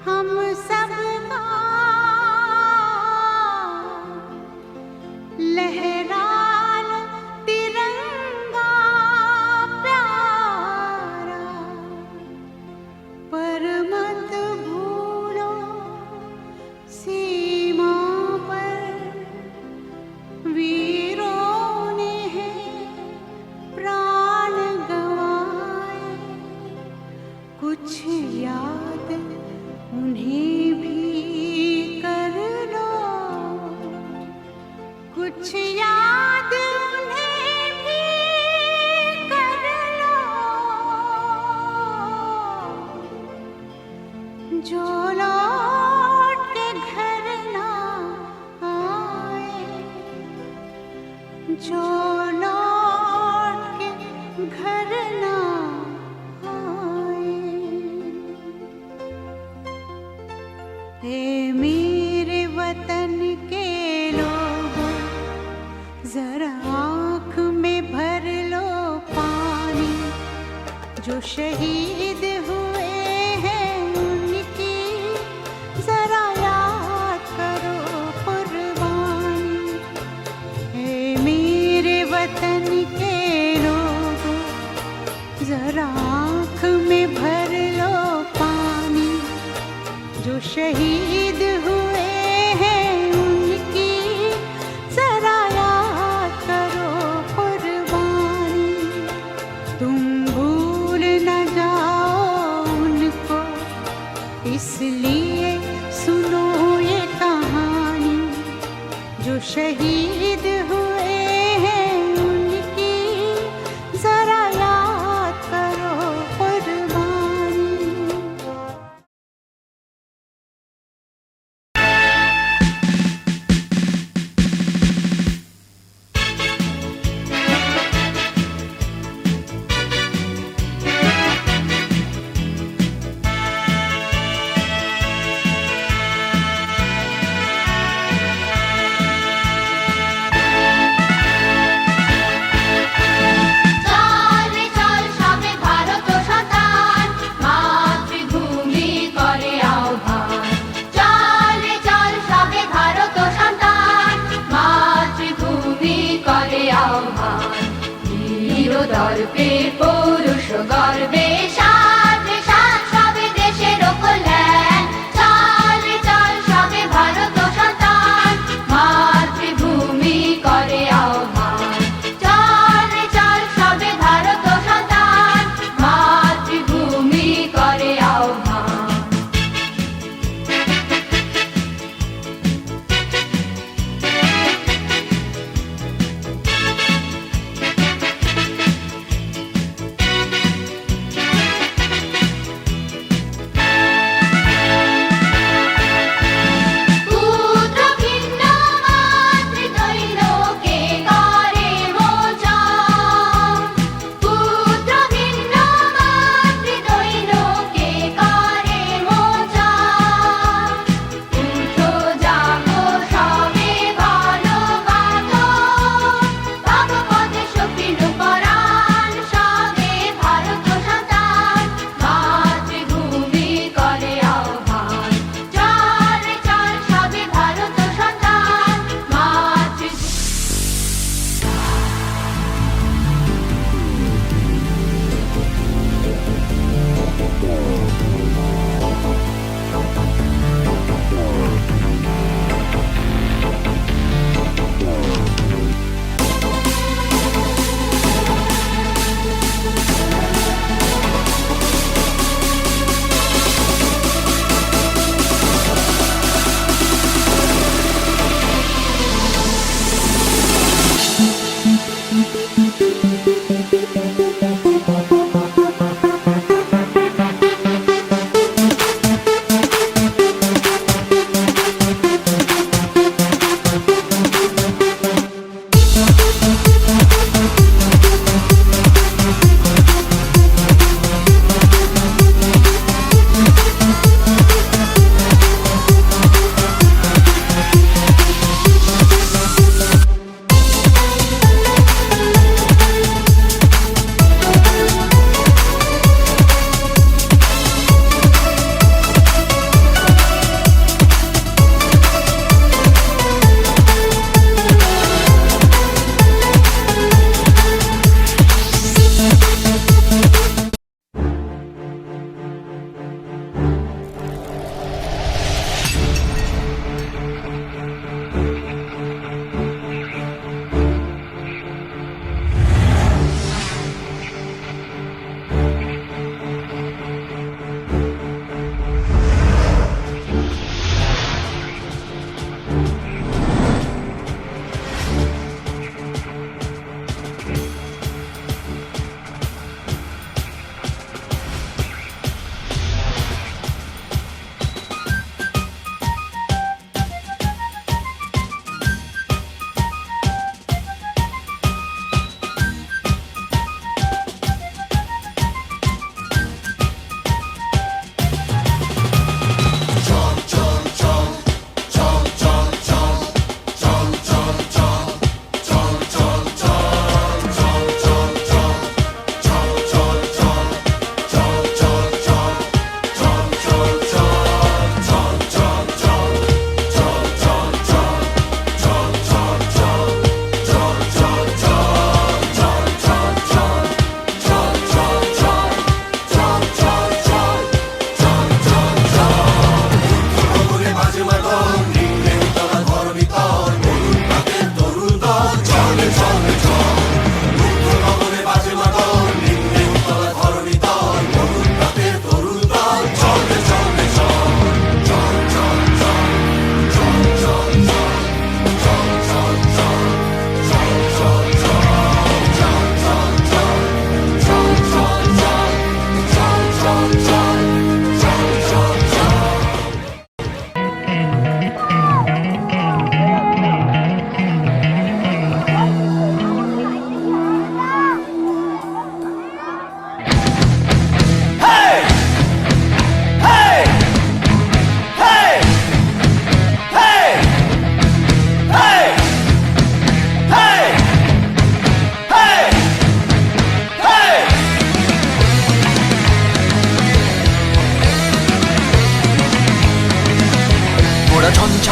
हम सबका लहरा लो तिरंगा प्यारा, पर मत भूलो सीमा पर वीरों ने है प्राण गंवाए। कुछ याद उन्हें भी कर लो, कुछ याद उन्हें भी कर लो, जो लौट के घर ना आए, जो लौट के घर ना आए। हे मेरे वतन के लोगों, जरा आँख में भर लो पानी। जो शहीद हुए हैं उनकी जरा याद करो कुर्बानी। हे मेरे वतन के लोगों, जरा आँख में भर लो पानी। जो शहीद हुए हैं उनकी जरा याद करो कुर्बानी। तुम भूल न जाओ उनको, इसलिए सुनो ये कहानी। जो शहीद हुए हैं उनकी जरा याद करो कुर्बानी।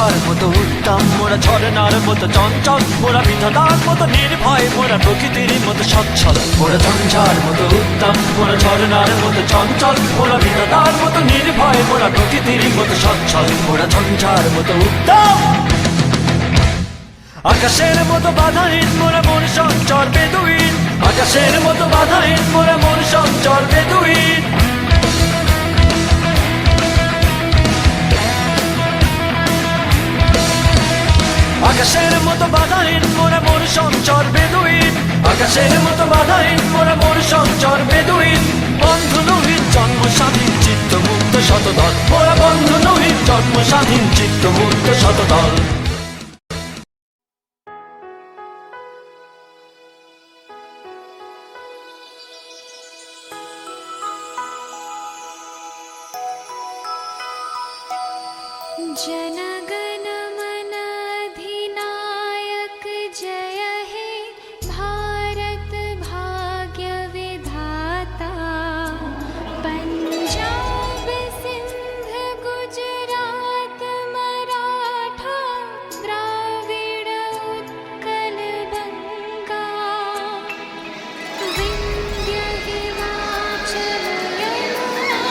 ঝঞ্ঝার মতো উত্তম, মোরা ঝরনার মতো চঞ্চল, মোরা বিধাতার মতো নির্ভয়, মোরা প্রকৃতির মতো সচ্ছল। মোরা ঝঞ্ঝার মতো উত্তম, মোরা ঝরনার মতো চঞ্চল, মোরা বিধাতার মতো নির্ভয়, মোরা প্রকৃতির মতো সচ্ছল। মোরা ঝঞ্ঝার মতো উত্তম, আকাশের মতো বাধাহীন, মোরা মন সঞ্চর বেদুইন। আকাশের মতো বাধাহীন, মোরা মন সঞ্চর বেদুইন। আকাশের মতো বাধাহীন, মোরা মন সঞ্চর বেদুইন। আকাশের মতো বাধাহীন, মোরা মন সঞ্চর বেদুইন। বন্ধু নহিত জন্ম স্বাধীন চিত্ত মুক্ত শতদল, মোরা বন্ধু নহিত জন্ম স্বাধীন চিত্ত মুক্ত শতদল। जनगण मन अधिनायक जय हे भारत भाग्य विधाता। पंजाब सिंध गुजरात मराठा द्राविड़ उत्कल बंगा। विंध्य हिमाचल यमुना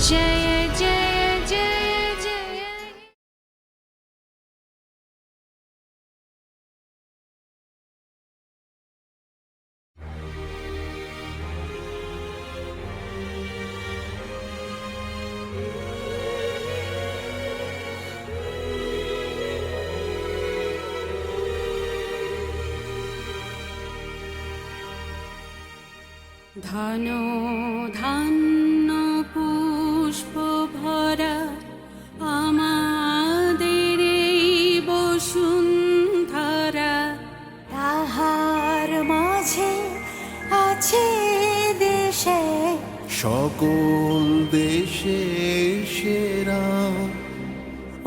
जय जय जय जय। ধানো ধান্য পুষ্প ভরা আমাদের এই বসুন্ধরা। তাহার মাঝে আছে দেশে সকল দেশে সেরা,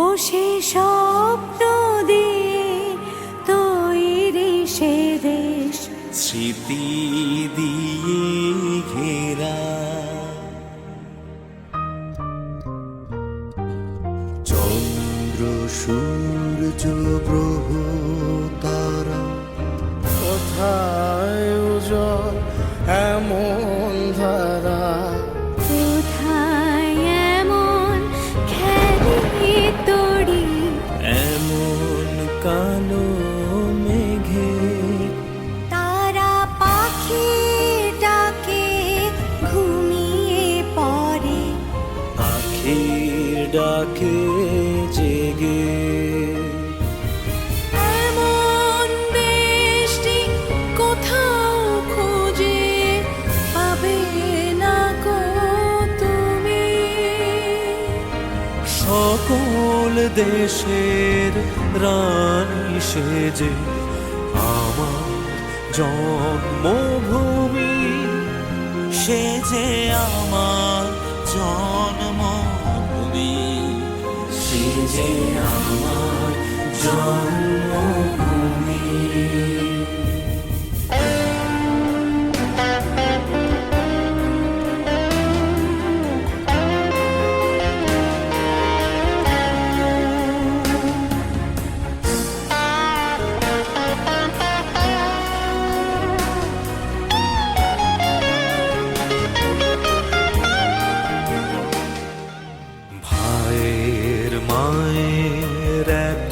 ও সে স্বপ্ন দিয়ে তৈরি সে দেশ স্মৃতি দিয়ে ঘেরা। চন্দ্র সূর্য গ্রহ তারা, কোথায় উজ্জ্বল এমন ধারা, কোথায় এমন খেলি তড়ি, এমন কালো মেঘে তারা পাখি ডাকে ঘুমিয়ে পড়ে, আখির ডাকে জেগে। এমন দেশটি কোথাও খুঁজে পাবে না গো তুমি। সকল দেশের রানী সেজে আমার জন্মভূমি, সেজে আমার জন্মভূমি, সেজে আমার জন্মভূমি। ভাইয়ের মায়ের এক